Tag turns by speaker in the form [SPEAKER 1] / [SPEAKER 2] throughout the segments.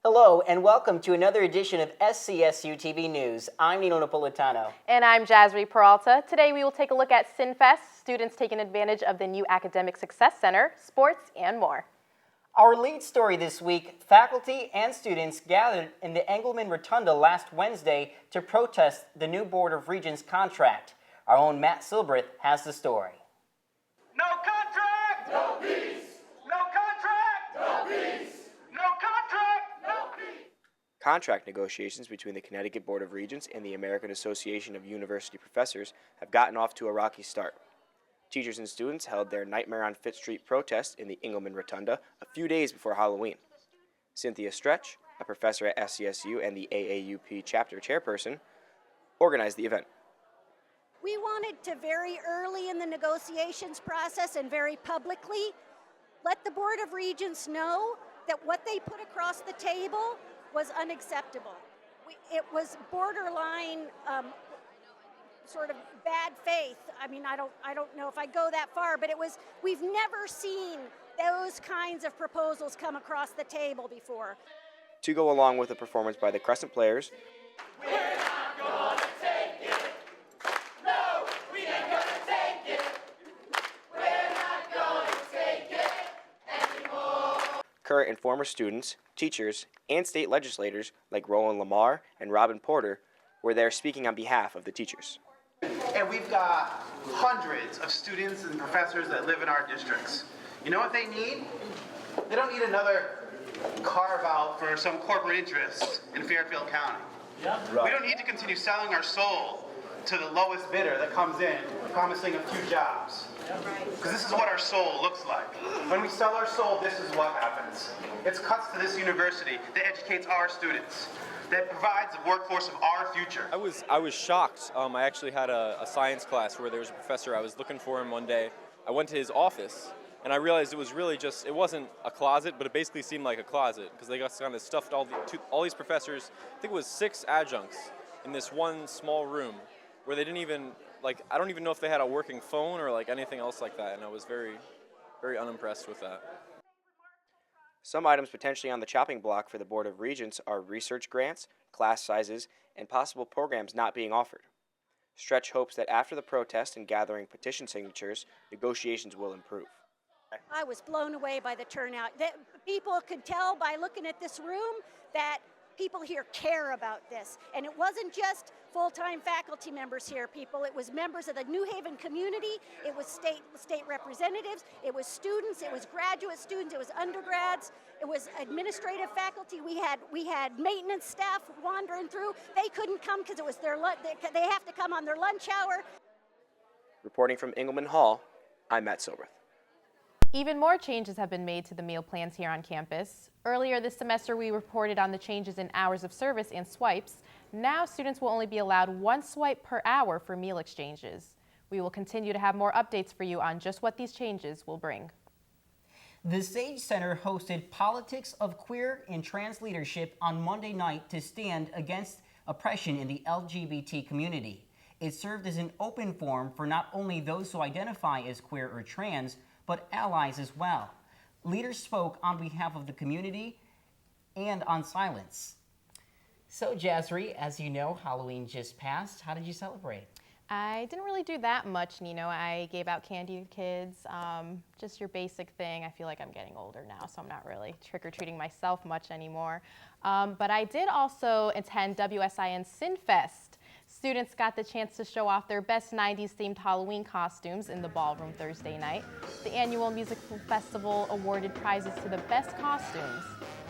[SPEAKER 1] Hello and welcome to another edition of SCSU TV News. I'm Nino Napolitano.
[SPEAKER 2] And I'm Jasree Peralta. Today we will take a look at Sinfest, students taking advantage of the new Academic Success Center, sports, and more.
[SPEAKER 1] Our lead story this week, faculty and students gathered in the Engelman Rotunda last Wednesday to protest the new Board of Regents contract. Our own Matt Cilbrith has the story.
[SPEAKER 3] No contract! No peace! No contract! No peace! No contract! No peace!
[SPEAKER 4] Contract negotiations between the Connecticut Board of Regents and the American Association of University Professors have gotten off to a rocky start. Teachers and students held their Nightmare on Fitch Street protest in the Engelman Rotunda a few days before Halloween. Cynthia Stretch, a professor at SCSU and the AAUP chapter chairperson, organized the event.
[SPEAKER 5] We wanted to very early in the negotiations process and very publicly let the Board of Regents know that what they put across the table was unacceptable. It was borderline sort of bad faith. I mean, I don't know if I go that far, but we've never seen those kinds of proposals come across the table before.
[SPEAKER 4] To go along with a performance by the Crescent Players,
[SPEAKER 3] We're not gonna take it! No, we ain't gonna take it! We're not gonna take it anymore!
[SPEAKER 4] current and former students, teachers, and state legislators like Roland Lamar and Robin Porter were there speaking on behalf of the teachers.
[SPEAKER 6] And we've got hundreds of students and professors that live in our districts. You know what they need? They don't need another carve out for some corporate interest in Fairfield County.
[SPEAKER 3] Yeah.
[SPEAKER 6] We don't need to continue selling our soul to the lowest bidder that comes in, promising a few jobs. Because this is what our soul looks like. When we sell our soul, this is what happens. It's cuts to this university that educates our students, that provides the workforce of our future.
[SPEAKER 7] I was shocked. I actually had a science class where there was a professor. I was looking for him one day. I went to his office, and I realized it was really just, it wasn't a closet, but it basically seemed like a closet, because they got kind of stuffed all these professors, I think it was 6 adjuncts, in this one small room, where they didn't even, I don't even know if they had a working phone or anything else like that, and I was very, very unimpressed with that.
[SPEAKER 4] Some items potentially on the chopping block for the Board of Regents are research grants, class sizes, and possible programs not being offered. Stretch hopes that after the protest and gathering petition signatures, negotiations will improve.
[SPEAKER 5] I was blown away by the turnout. People could tell by looking at this room that people here care about this. And it wasn't just full-time faculty members here, people. It was members of the New Haven community. It was state representatives. It was students. It was graduate students. It was undergrads. It was administrative faculty. We had maintenance staff wandering through. They couldn't come because it was they have to come on their lunch hour.
[SPEAKER 4] Reporting from Engelman Hall, I'm Matt Cilbrith.
[SPEAKER 2] Even more changes have been made to the meal plans here on campus. Earlier this semester, we reported on the changes in hours of service and swipes. Now, students will only be allowed 1 swipe per hour for meal exchanges. We will continue to have more updates for you on just what these changes will bring.
[SPEAKER 1] The Sage Center hosted Politics of Queer and Trans Leadership on Monday night to stand against oppression in the LGBT community. It served as an open forum for not only those who identify as queer or trans, but allies as well. Leaders spoke on behalf of the community and on silence. So Jasree, as you know, Halloween just passed. How did you celebrate?
[SPEAKER 2] I didn't really do that much, Nino. I gave out candy to kids, just your basic thing. I feel like I'm getting older now, so I'm not really trick-or-treating myself much anymore. But I did also attend WSIN Sinfest. Students got the chance to show off their best 90s themed Halloween costumes in the ballroom Thursday night. The annual musical festival awarded prizes to the best costumes.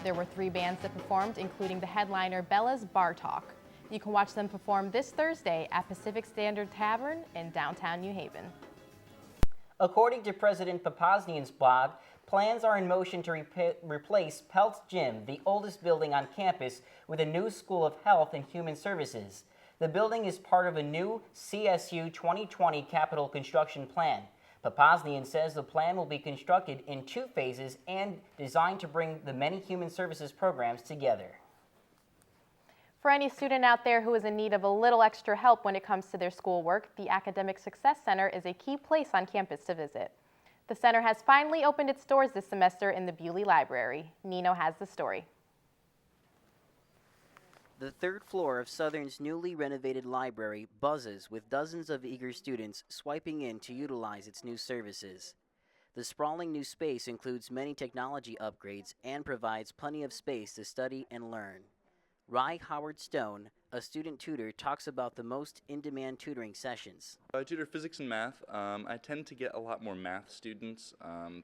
[SPEAKER 2] There were 3 bands that performed, including the headliner Bella's Bar Talk. You can watch them perform this Thursday at Pacific Standard Tavern in downtown New Haven.
[SPEAKER 1] According to President Papaznian's blog, plans are in motion to replace Peltz Gym, the oldest building on campus, with a new School of Health and Human Services. The building is part of a new CSU 2020 capital construction plan. Papaznian says the plan will be constructed in 2 phases and designed to bring the many human services programs together.
[SPEAKER 2] For any student out there who is in need of a little extra help when it comes to their schoolwork, the Academic Success Center is a key place on campus to visit. The center has finally opened its doors this semester in the Bewley Library. Nino has the story.
[SPEAKER 1] The third floor of Southern's newly renovated library buzzes with dozens of eager students swiping in to utilize its new services. The sprawling new space includes many technology upgrades and provides plenty of space to study and learn. Rye Howard Stone, a student tutor, talks about the most in-demand tutoring sessions.
[SPEAKER 8] I tutor physics and math. I tend to get a lot more math students,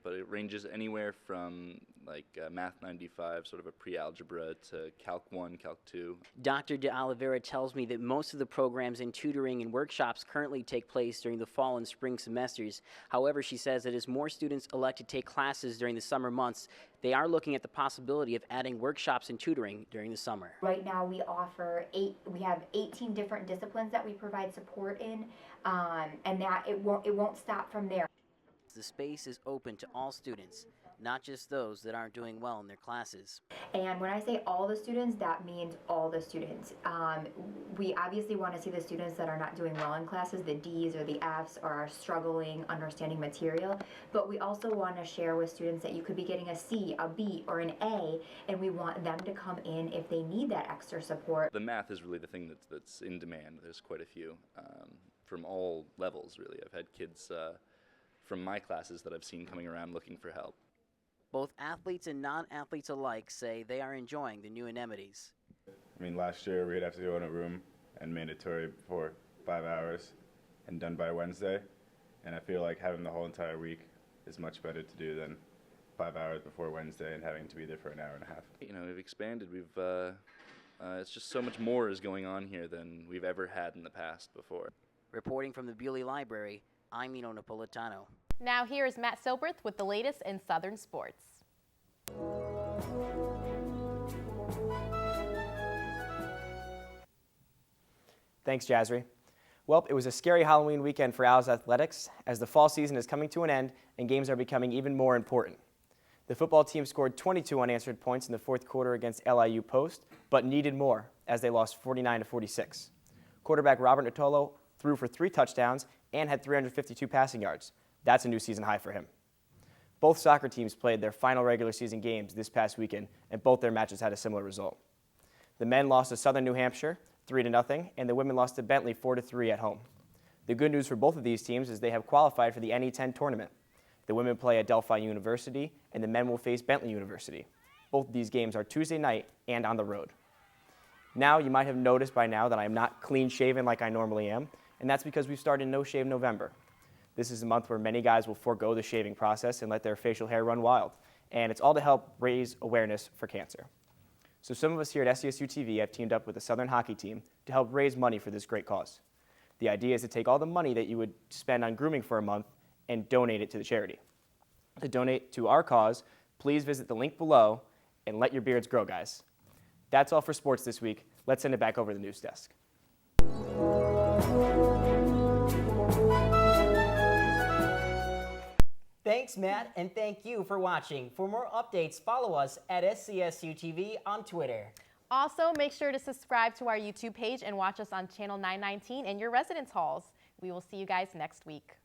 [SPEAKER 8] but it ranges anywhere from like Math 95, sort of a pre-algebra, to Calc 1, Calc 2.
[SPEAKER 1] Dr. De Oliveira tells me that most of the programs in tutoring and workshops currently take place during the fall and spring semesters. However, she says that as more students elect to take classes during the summer months, they are looking at the possibility of adding workshops and tutoring during the summer.
[SPEAKER 9] Right now we have 18 different disciplines that we provide support in, and that it won't stop from there.
[SPEAKER 1] The space is open to all students, not just those that aren't doing well in their classes.
[SPEAKER 9] And when I say all the students, that means all the students. We obviously want to see the students that are not doing well in classes, the D's or the F's, or are struggling understanding material, but we also want to share with students that you could be getting a C, a B, or an A, and we want them to come in if they need that extra support.
[SPEAKER 8] The math is really the thing that's in demand. There's quite a few from all levels, really. I've had kids from my classes that I've seen coming around looking for help.
[SPEAKER 1] Both athletes and non-athletes alike say they are enjoying the new amenities.
[SPEAKER 10] I mean, last year we'd have to go in a room and mandatory for 5 hours and done by Wednesday. And I feel like having the whole entire week is much better to do than 5 hours before Wednesday and having to be there for an hour and a half.
[SPEAKER 8] You know, we've expanded. It's just so much more is going on here than we've ever had in the past before.
[SPEAKER 1] Reporting from the Bewley Library, I'm Nino Napolitano.
[SPEAKER 2] Now here is Matt Cilbrith with the latest in Southern sports.
[SPEAKER 11] Thanks, Jasree. Well, it was a scary Halloween weekend for Owls athletics as the fall season is coming to an end and games are becoming even more important. The football team scored 22 unanswered points in the fourth quarter against LIU Post, but needed more as they lost 49-46. Quarterback Robert Natolo threw for 3 touchdowns and had 352 passing yards. That's a new season high for him. Both soccer teams played their final regular season games this past weekend, and both their matches had a similar result. The men lost to Southern New Hampshire 3-0, and the women lost to Bentley 4-3 at home. The good news for both of these teams is they have qualified for the NE10 tournament. The women play at Delphi University, and the men will face Bentley University. Both of these games are Tuesday night and on the road. Now, you might have noticed by now that I am not clean-shaven like I normally am, and that's because we've started No Shave November. This is a month where many guys will forego the shaving process and let their facial hair run wild, and it's all to help raise awareness for cancer. So some of us here at SCSU TV have teamed up with the Southern hockey team to help raise money for this great cause. The idea is to take all the money that you would spend on grooming for a month and donate it to the charity. To donate to our cause, please visit the link below and let your beards grow, guys. That's all for sports this week. Let's send it back over to the news desk.
[SPEAKER 1] Thanks, Matt, and thank you for watching. For more updates, follow us at SCSU TV on Twitter.
[SPEAKER 2] Also, make sure to subscribe to our YouTube page and watch us on Channel 919 in your residence halls. We will see you guys next week.